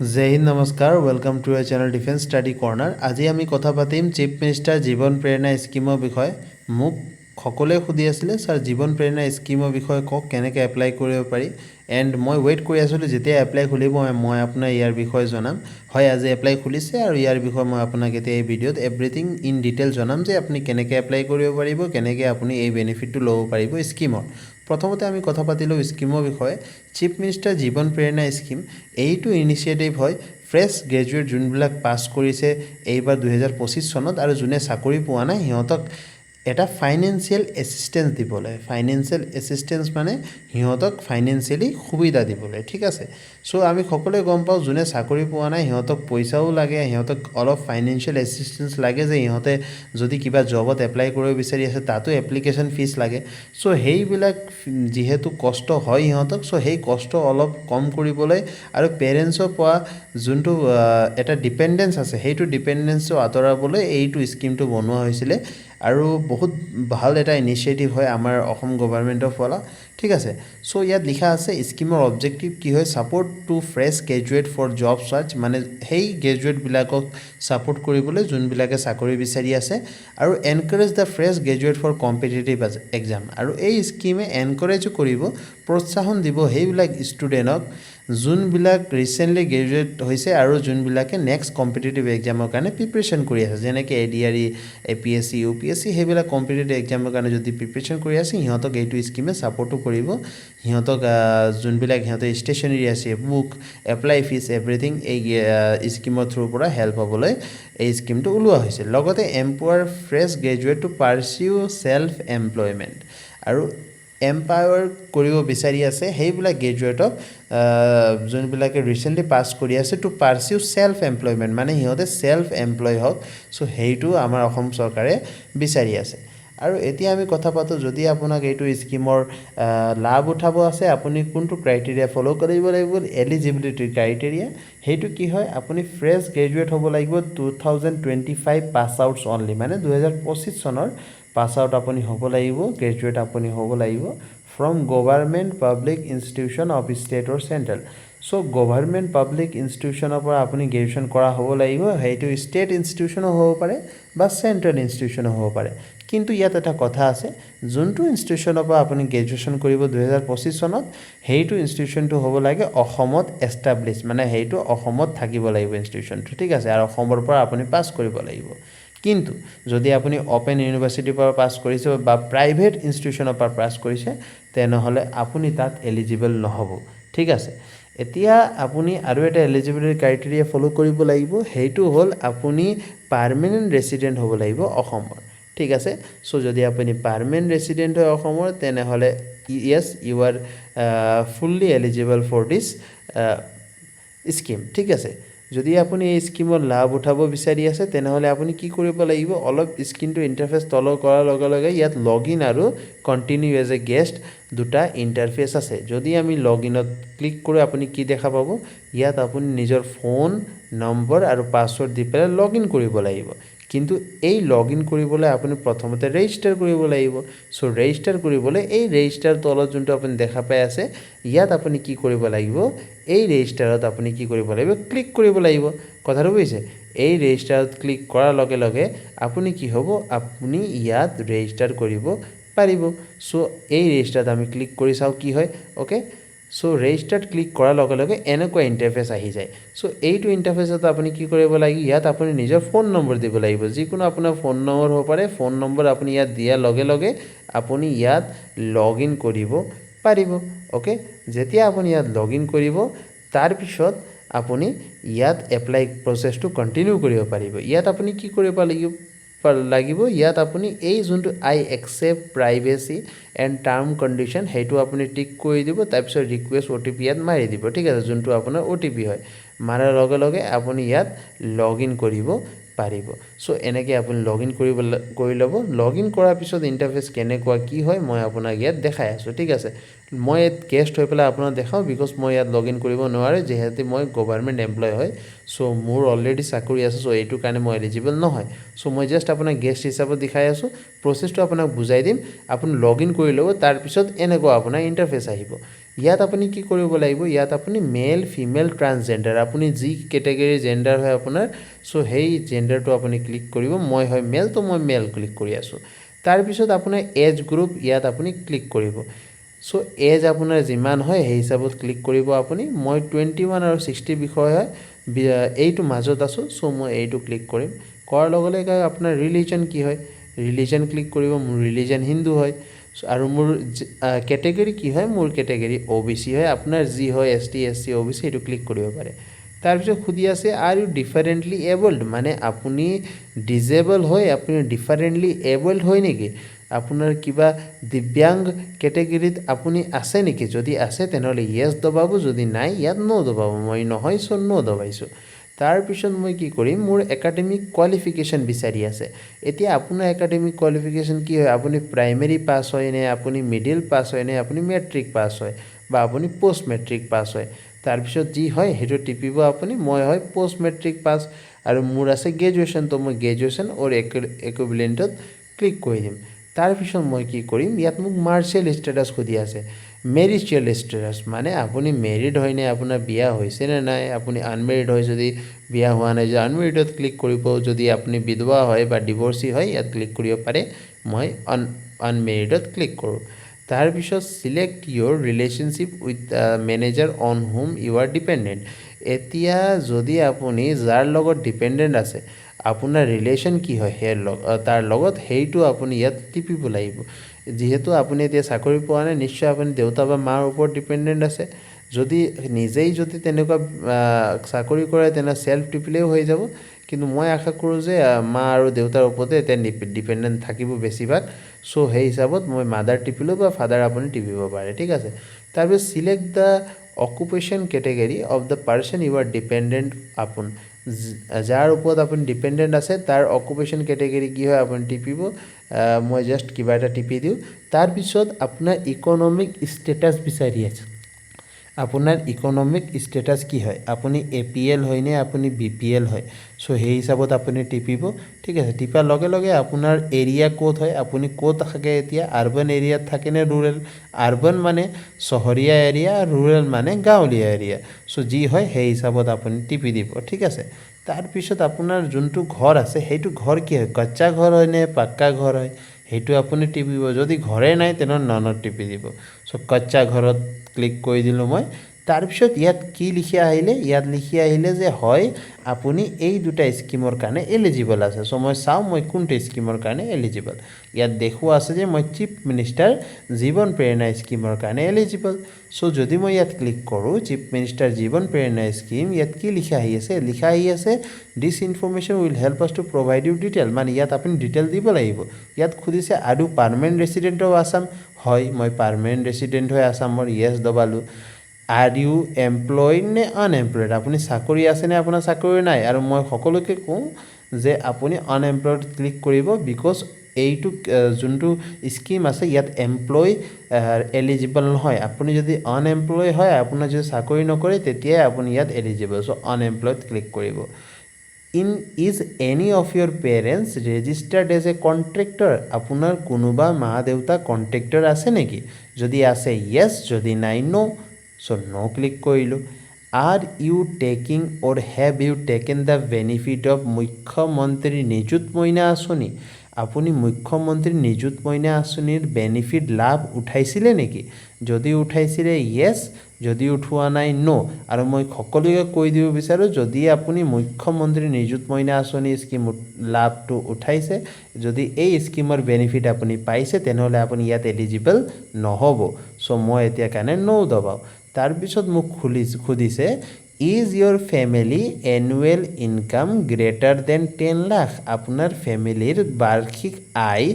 जय हिंद नमस्कार welcome to our channel defence study corner. आज आमी कथा पातिम चीफ मिनिस्टार जीवन प्रेरणा स्कीমৰ বিষয়ে। মোক সকলোৱে সুধি আছিলে স্যাৰ जीवन प्रेरणा स्कीমৰ বিষয়ে কওক কেনেকৈ এপ্লাই কৰিব পাৰি এণ্ড মই ৱেইট কৰি আছিলোঁ যেতিয়া এপ্লাই খুলিব মই আপোনাৰ ইয়াৰ বিষয়ে জনাম। হয় আজি এপ্লাই খুলিছে আৰু ইয়াৰ বিষয়ে মই আপোনাক এতিয়া এই ভিডিঅ'ত এভৰিথিং ইন ডিটেইল জনাম যে আপুনি কেনেকৈ এপ্লাই কৰিব পাৰিব, কেনেকৈ আপুনি এই বেনিফিটটো ল'ব পাৰিব স্কিমৰ। প্ৰথমতে আমি কথা পাতিলোঁ স্কিমৰ বিষয়ে। চিফ মিনিষ্টাৰ জীৱন প্ৰেৰণা স্কিম এইটো ইনিচিয়েটিভ হয় ফ্ৰেছ গ্ৰেজুৱেট যোনবিলাক পাছ কৰিছে এইবাৰ 2025 চনত আৰু যোনে চাকৰি পোৱা নাই সিহঁতক এটা ফাইনেন্সিয়েল এছিষ্টেঞ্চ দিবলৈ। ফাইনেন্সিয়েল এছিষ্টেঞ্চ মানে সিহঁতক ফাইনেন্সিয়েলি সুবিধা দিবলৈ, ঠিক আছে। চ' আমি সকলোৱে গম পাওঁ যোনে চাকৰি পোৱা নাই সিহঁতক পইচাও লাগে, সিহঁতক অলপ ফাইনেন্সিয়েল এছিষ্টেঞ্চ লাগে যে সিহঁতে যদি কিবা জবত এপ্লাই কৰিব বিচাৰি আছে তাতো এপ্লিকেশ্যন ফিজ লাগে। চ' সেইবিলাক যিহেতু কষ্ট হয় সিহঁতক, চ' সেই কষ্ট অলপ কম কৰিবলৈ আৰু পেৰেণ্টছৰ পৰা যোনটো এটা ডিপেণ্ডেঞ্চ আছে সেইটো ডিপেণ্ডেঞ্চটো আঁতৰাবলৈ এইটো স্কিমটো বনোৱা হৈছিলে আৰু বহুত ভাল এটা ইনিচিয়েটিভ হয় আমাৰ অসম গভৰ্ণমেণ্টৰ ফালৰ, ঠিক আছে। চ' ইয়াত লিখা আছে স্কিমৰ অবজেক্টিভ কি হয়, support to fresh graduate for job search, মানে সেই গ্ৰেজুৱেটবিলাকক ছাপৰ্ট কৰিবলৈ যোনবিলাকে চাকৰি বিচাৰি আছে আৰু encourage the fresh graduate for competitive exam. আৰু এই স্কিমে এনকাৰেজো কৰিব, প্ৰোৎসাহন দিব সেইবিলাক ষ্টুডেণ্টক যোনবিলাক ৰিচেণ্টলি গ্ৰেজুৱেট হৈছে আৰু যোনবিলাকে নেক্সট কম্পিটিটিভ এক্সামৰ কাৰণে প্ৰিপেৰেশ্যন কৰি আছে, যেনেকৈ ADRE, APSC, UPSC সেইবিলাক কম্পিটিটিভ এক্সামৰ কাৰণে যদি প্ৰিপেৰেশ্যন কৰি আছে সিহঁতক এইটো স্কিমে ছাপৰ্টো কৰিব। সিহঁতক যোনবিলাক সিহঁতে ষ্টেচনাৰী আছে, বুক, এপ্লাই ফিজ এভৰিথিং এই স্কিমৰ থ্ৰুৰ পৰা হেল্প হ'বলৈ এই স্কিমটো ওলোৱা হৈছে। লগতে empower fresh graduate to pursue self employment, আৰু এম্পাৱাৰ কৰিব বিচাৰি আছে সেইবিলাক গ্ৰেজুৱেটক যোনবিলাকে ৰিচেণ্টলি পাছ কৰি আছে টু পাৰ্চিউ ছেল্ফ এমপ্লয়মেণ্ট, মানে সিহঁতে ছেল্ফ এমপ্লয় হওক। চ' সেইটো আমাৰ অসম চৰকাৰে বিচাৰি আছে। আৰু এতিয়া আমি কথা পাতোঁ যদি আপোনাক এইটো স্কিমৰ লাভ উঠাব আছে আপুনি কোনটো ক্ৰাইটেৰিয়া ফ'ল' কৰিব লাগিব। এলিজিবিলিটি ক্ৰাইটেৰিয়া সেইটো কি হয়, আপুনি ফ্ৰেছ গ্ৰেজুৱেট হ'ব লাগিব 2025 পাছ আউটছ অনলি, মানে 2025 চনৰ পাছ আউট আপুনি হ'ব লাগিব, গ্ৰেজুৱেট আপুনি হ'ব লাগিব from government public institution of state or central. So' government public ইনষ্টিটিউশ্যনৰ পৰা আপুনি গ্ৰেজুৱেশ্যন কৰা হ'ব লাগিব, সেইটো ষ্টেট ইনষ্টিটিউশ্যনো হ'ব পাৰে বা চেণ্ট্ৰেল ইনষ্টিটিউশ্যনো হ'ব পাৰে। কিন্তু ইয়াত এটা কথা আছে, যোনটো ইনষ্টিটিউশ্যনৰ পৰা আপুনি গ্ৰেজুৱেশ্যন কৰিব 2025 চনত সেইটো ইনষ্টিটিউশ্যনটো হ'ব লাগে অসমত এষ্টাব্লিছ, মানে সেইটো অসমত থাকিব লাগিব ইনষ্টিটিউশ্যনটো, ঠিক আছে, আৰু অসমৰ পৰা আপুনি পাছ কৰিব লাগিব। কিন্তু যদি আপুনি অ'পেন ইউনিভাৰ্চিটিৰ পৰা পাছ কৰিছে বা প্ৰাইভেট ইনষ্টিটিউশ্যনৰ পৰা পাছ কৰিছে তেনেহ'লে আপুনি তাত এলিজিবল নহ'ব, ঠিক আছে। এতিয়া আপুনি আৰু এটা এলিজিবিলিটি ক্ৰাইটেৰিয়া ফ'ল' কৰিব লাগিব, সেইটো হ'ল আপুনি পাৰ্মানেণ্ট ৰেচিডেণ্ট হ'ব লাগিব অসমৰ, ঠিক আছে। চ' যদি আপুনি পাৰ্মানেণ্ট ৰেচিডেণ্ট হয় অসমৰ তেনেহ'লে yes you are fully eligible for this scheme, ঠিক আছে। যদি আপুনি এই স্কিমৰ লাভ উঠাব বিচাৰি আছে তেনেহ'লে আপুনি কি কৰিব লাগিব, অলপ স্ক্ৰীনটো ইণ্টাৰফেচ তলৰ কৰাৰ লগে লগে ইয়াত লগ ইন আৰু কণ্টিনিউ এজ এ গেষ্ট দুটা ইণ্টাৰফেচ আছে। যদি আমি লগ ইনত ক্লিক কৰোঁ আপুনি কি দেখা পাব, ইয়াত আপুনি নিজৰ ফোন নম্বৰ আৰু পাছৱৰ্ড দি পেলাই লগ ইন কৰিব লাগিব। কিন্তু এই লগ ইন কৰিবলৈ আপুনি প্ৰথমতে ৰেজিষ্টাৰ কৰিব লাগিব। চ' ৰেজিষ্টাৰ কৰিবলৈ এই ৰেজিষ্টাৰ তলত যোনটো আপুনি দেখা পাই আছে ইয়াত আপুনি কি কৰিব লাগিব, এই ৰেজিষ্টাৰত আপুনি কি কৰিব লাগিব, ক্লিক কৰিব লাগিব। কথাটো বুজিছে, এই ৰেজিষ্টাৰত ক্লিক কৰাৰ লগে লগে আপুনি কি হ'ব, আপুনি ইয়াত ৰেজিষ্টাৰ কৰিব পাৰিব। চ' এই ৰেজিষ্টাৰত আমি ক্লিক কৰি চাওঁ কি হয়, অ'কে। চ' ৰেজিষ্টাৰত ক্লিক কৰাৰ লগে লগে এনেকুৱা ইণ্টাৰফেচ আহি যায়। চ' এইটো ইণ্টাৰফেচত আপুনি কি কৰিব লাগিব, ইয়াত আপুনি নিজৰ ফোন নম্বৰ দিব লাগিব, যিকোনো আপোনাৰ ফোন নম্বৰ হ'ব পাৰে। ফোন নম্বৰ আপুনি ইয়াত দিয়াৰ লগে লগে আপুনি ইয়াত লগ ইন কৰিব পাৰিব, অ'কে। যেতিয়া আপুনি ইয়াত লগ ইন কৰিব তাৰপিছত আপুনি ইয়াত এপ্লাই প্ৰচেছটো কণ্টিনিউ কৰিব পাৰিব। ইয়াত আপুনি কি কৰিব লাগিব, ইয়াত আপুনি এই যোনটো I accept privacy and term condition সেইটো আপুনি টিক কৰি দিব, তাৰপিছত ৰিকুৱেষ্ট OTP ইয়াত মাৰি দিব, ঠিক আছে, যোনটো আপোনাৰ OTP হয়। মাৰাৰ লগে লগে আপুনি ইয়াত লগ ইন কৰিব পাৰিব। চ' এনেকৈ আপুনি লগ ইন কৰি ল'ব। লগ ইন কৰাৰ পিছত ইণ্টাৰফেচ কেনেকুৱা কি হয় মই আপোনাক ইয়াত দেখাই আছোঁ, ঠিক আছে। মই ইয়াত গেষ্ট হৈ পেলাই আপোনাক দেখাওঁ, বিকজ মই ইয়াত লগ ইন কৰিব নোৱাৰোঁ যিহেতু মই গভাৰ্ণমেণ্ট এমপ্লয় হয়। চ' মোৰ অলৰেডি চাকৰি আছে, চ' এইটো কাৰণে মই এলিজিবল নহয়। চ' মই জাষ্ট আপোনাক গেষ্ট হিচাপত দেখাই আছোঁ। প্ৰচেছটো আপোনাক বুজাই দিম, আপুনি লগ ইন কৰি ল'ব, তাৰপিছত এনেকুৱা আপোনাৰ ইণ্টাৰফেচ আহিব। ইয়াত আপুনি কি কৰিব লাগিব ইয়াত আপুনি মেল ফিমেল ট্ৰান্সজেন্ডাৰ আপুনি যি কেটেগৰী জেন্ডাৰ হয় আপোনাৰ সো সেই জেন্ডাৰটো আপুনি ক্লিক কৰিব মই হয় মেল তো মই মেল ক্লিক কৰি আছো তাৰ পিছত আপোনাৰ এজ গ্ৰুপ ইয়াত আপুনি ক্লিক কৰিব সো এজ আপোনাৰ যিমান হয় সেই হিচাপত ক্লিক কৰিব আপুনি মই 21 আৰু 60 বিষয় হয় এইটো মাজত আছো সো মই এইটো ক্লিক কৰিম কৰাৰ লগে লগে আপোনাৰ ৰিলিজন কি হয় ৰিলিজন ক্লিক কৰিব মোৰ ৰিলিজন হিন্দু হয় আৰু মোৰ কেটেগৰী কি হয় মোৰ কেটেগৰী ওবিসি হয় আপোনাৰ যি হয় এসটি এসসি ওবিসি এটো ক্লিক কৰিব পাৰে তাৰ পিছত খুদি আছে আর ইউ ডিফারেন্টলি এবল্ড মানে আপুনি ডিজেবল হয় আপুনি ডিফারেন্টলি এবল্ড হয় নেকি আপোনাৰ কিবা দিব্যাংগ কেটেগৰীত আপুনি আছে নেকি যদি আছে তেনেহলে ইয়েস দবাব যদি নাই ইয়াত নো দবাব মই নহয় সো নো দবাইছো তাৰ পিছত মই কি কৰিম মোৰ একাডেমিক কোৱালিফিকেশন বিচাৰি আছে এতিয়া আপোনাৰ একাডেমিক কোৱালিফিকেশন কি হয় আপুনি প্ৰাইমেৰী পাস হয় নে আপুনি মিডল পাস হয় নে আপুনি মেট্ৰিক পাস হয় বা আপুনি পোষ্ট মেট্ৰিক পাস হয় তাৰ পিছত যি হয় হেটো টিপিব আপুনি মই হয় পোষ্ট মেট্ৰিক পাস আৰু মোৰ আছে গ্ৰেজুৱেচন তো মই গ্ৰেজুৱেচন অৰ ইকুইভ্যালেন্টত ক্লিক কৰি দিম তাৰ পিছত মই কি কৰিম ইয়াত মোক মাৰ্চিয়েল ষ্টেটাস খুদি আছে মেৰিচিয়েল ষ্টেটাস মানে আপুনি মেৰিড হয় নে আপোনাৰ বিয়া হৈছে নে নাই আপুনি আনমেৰিড হয় যদি বিয়া হোৱা নাই যে আনমেৰিডত ক্লিক কৰিব যদি আপুনি বিধৱা হয় বা ডিভোৰ্সি হয় ইয়াত ক্লিক কৰিব পাৰে মই আনমেৰিডত ক্লিক কৰোঁ তাৰ পিছত select your relationship with manager on whom you are dependent এতিয়া যদি আপুনি যাৰ লগত ডিপেন্ডেন্ট আছে আপোনাৰ ৰিলেশন কি হয় হে তাৰ লগত হেইটো আপুনি ইয়াত টিপিব লাগিব যেহেতু আপুনি এতিয়া চাকৰি পোৱা নাই নিশ্চয় আপুনি দেউতা বা মাৰ ওপৰত ডিপেন্ডেন্ট আছে যদি নিজেই যদি তেনেকুৱা চাকৰি কৰে তেনে সেলফ টিপিলেও হৈ যাব কিন্তু মই আশা কৰো যে মা আৰু দেউতাৰ ওপৰতে এটা ডিপেন্ডেন্ট থাকিব বেছিভাগ সো সেই হিচাপত মই মাদাৰ টিপিলো বা ফাদাৰ আপুনি টিপিব পাৰে ঠিক আছে তাৰপিছত select the occupation category of the person you are dependent upon যাৰ ওপৰত আপুনি ডিপেন্ডেন্ট আছে তাৰ অকুপেশন ক্যাটেগরি কি হয় আপুনি টিপিব মই জাস্ট কিবা এটা টিপি দিও তাৰ পিছত আপোনাৰ ইকোনমিক স্ট্যাটাস বিচাৰি আছে আপোনাৰ ইকোনমিক স্ট্যাটাস কি হয় আপুনি এপিএল হয় নে আপুনি বিপিএল হয় সো সেই হিচাপত আপুনি টিপিব ঠিক আছে টিপাৰ লগে লগে আপোনাৰ এৰিয়া কোড হয় আপুনি কোড থাকে এতিয়া আৰবান এৰিয়াত থাকে নে ৰুৰাল আৰবান মানে চহৰীয়া এৰিয়া ৰুৰাল মানে গাঁৱলীয়া এৰিয়া সো যি হয় সেই হিচাপত আপুনি টিপি দিব ঠিক আছে তাৰ পিছত আপোনাৰ যোনটো ঘৰ আছে হেইটো ঘৰ কি হয় কচ্চা ঘৰ হয় নে পাক্কা ঘৰ হয় হেইটো আপুনি টিপিব যদি ঘৰে নাই তেনে ননত টিপি দিব সো কচ্চা ঘৰত ক্লিক কৰি দিলো মই তাৰ পিছত ইয়াত কি লিখি আহিলে ইয়াত লিখি আহিলে যে হয় আপুনি এই দুটা স্কিমৰ কাৰণে এলিজিবল আছে সো মই চাও মই কোনটো স্কিমৰ কাৰণে এলিজিবল ইয়াত দেখুৱা আছে যে মই চিফ মিনিষ্টাৰ জীৱন প্ৰেৰণা স্কিমৰ কাৰণে এলিজিবল সো যদি মই ইয়াত ক্লিক কৰো চিফ মিনিষ্টাৰ জীৱন প্ৰেৰণা স্কিম ইয়াত কি লিখা আহি আছে this information will help us to provide you detail মানে ইয়াত আপুনি ডিটেইল দিব লাগিব ইয়াত খুদিছে আৰু পাৰ্মানেন্ট ৰেসিডেন্ট অফ আসাম হয় মই পাৰ্মানেন্ট ৰেসিডেন্ট হয় আসামৰ ইয়েস দবালো আৰ ইউ এমপ্লয়েড নে আনএমপ্লয়েড আপুনি চাকৰি আছে নে আপোনাৰ চাকৰি নাই আৰু মই সকলোকে কওঁ যে আপুনি আনএমপ্লয়েড ক্লিক কৰিব বিকজ এইটো যোনটো স্কিম আছে ইয়াত এমপ্লয় এলিজিবল নহয় আপুনি যদি আনএমপ্লয় হয় আপোনাৰ যদি চাকৰি নকৰে তেতিয়া আপুনি ইয়াত এলিজিবল সো আনএমপ্লয়েড ক্লিক কৰিব is any of your parents registered as a contractor আপোনাৰ কোনোবা মা দেউতা কন্ট্ৰাক্টৰ আছে নেকি যদি আছে yes যদি নাই no so no click কৰিলো are you taking or have you taken the benefit of মুখ্যমন্ত্ৰী নিযুত মইনা আঁচনি আপুনি মুখ্যমন্ত্ৰী নিযুত মইনা আঁচনিৰ বেনিফিট লাভ উঠাইছিলে নেকি যদি উঠাইছিলে yes যদি উঠোৱা নাই নো আৰু মই সকলোকে কৈ দিব বিচাৰো যদি আপুনি মুখ্যমন্ত্ৰী নিযুত মইনা আঁচনি স্কিম লাভটো উঠাইছে যদি এই স্কিমৰ বেনিফিট আপুনি পাইছে তেনেহলে আপুনি ইয়াত এলিজিবল নহব সো মই এতিয়া কাৰণে নো দবাও তাৰ পিছত মোক খুদিছে is your family annual income greater than 10 lakh আপোনাৰ ফ্যামিলিৰ বাৰ্ষিক আয়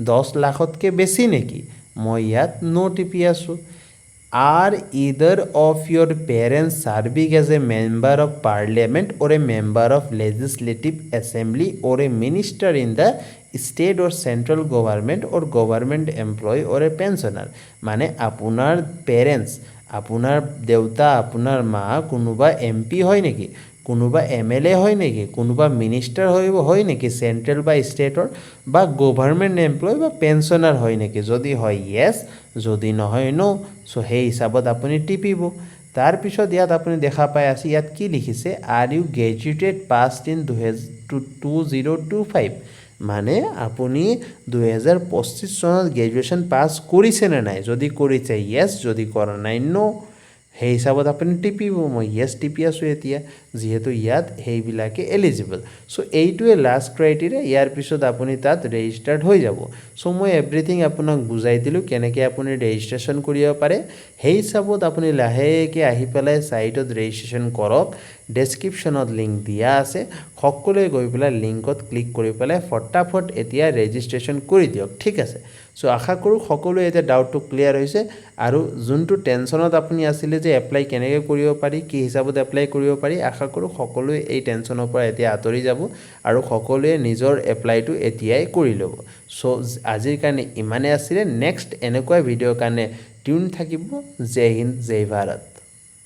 10 লাখতকে বেছি নেকি মই ইয়াত নো টিপি আছো are either of your parents serving as a member of parliament or a member of legislative assembly or a minister in the state or central government or government employee or a pensioner মানে আপোনাৰ parents আপোনাৰ দেউতা আপোনাৰ মা কোনোবা MP হয় নেকি কোনোবা MLA হয় নেকি কোনোবা মিনিষ্টাৰ হয় নেকি সেন্ট্ৰেল বা ষ্টেটৰ বা গভৰ্ণমেণ্ট এমপ্লয় বা পেনশনাৰ হয় নেকি যদি হয় ইয়েছ যদি নহয় নো সো সেই হিচাপত আপুনি টিপিব তাৰ পিছত ইয়াত আপুনি দেখা পাই আছে ইয়াত কি লিখিছে are you graduated passed in 2025 মানে আপুনি 2025 চনত গ্ৰেজুৱেশ্যন পাছ কৰিছে নে নাই যদি কৰিছে ইয়েছ যদি কৰা নাই নো সেই হিচাপত আপুনি টিপিব মই ইয়েছ টিপি আছোঁ এতিয়া যিহেতু ইয়াত সেইবিলাকে এলিজিবল চ' এইটোৱে লাষ্ট ক্ৰাইটেৰিয়া ইয়াৰ পিছত আপুনি তাত ৰেজিষ্টাৰ্ড হৈ যাব চ' মই এভৰিথিং আপোনাক বুজাই দিলোঁ কেনেকৈ আপুনি ৰেজিষ্ট্ৰেশ্যন কৰিব পাৰে সেই হিচাপত আপুনি লাহেকৈ আহি পেলাই ছাইটত ৰেজিষ্ট্ৰেশ্যন কৰক ডেছক্ৰিপশ্যনত লিংক দিয়া আছে সকলোৱে গৈ পেলাই লিংকত ক্লিক কৰি পেলাই ফটাফট এতিয়া ৰেজিষ্ট্ৰেশ্যন কৰি দিয়ক ঠিক আছে চ' আশা কৰোঁ সকলোৱে এতিয়া ডাউটটো ক্লিয়াৰ হৈছে আৰু যোনটো টেনশ্যনত আপুনি আছিলে যে এপ্লাই কেনেকৈ কৰিব পাৰি কি হিচাপত এপ্লাই কৰিব পাৰি আশা কৰোঁ সকলোৱে এই টেনশ্যনৰ পৰা এতিয়া আঁতৰি যাব আৰু সকলোৱে নিজৰ এপ্লাইটো এতিয়াই কৰি ল'ব চ' আজিৰ কাৰণে ইমানে আছিলে নেক্সট এনেকুৱা ভিডিঅ'ৰ কাৰণে টিউন থাকিব জয় হিন্দ জয় ভাৰত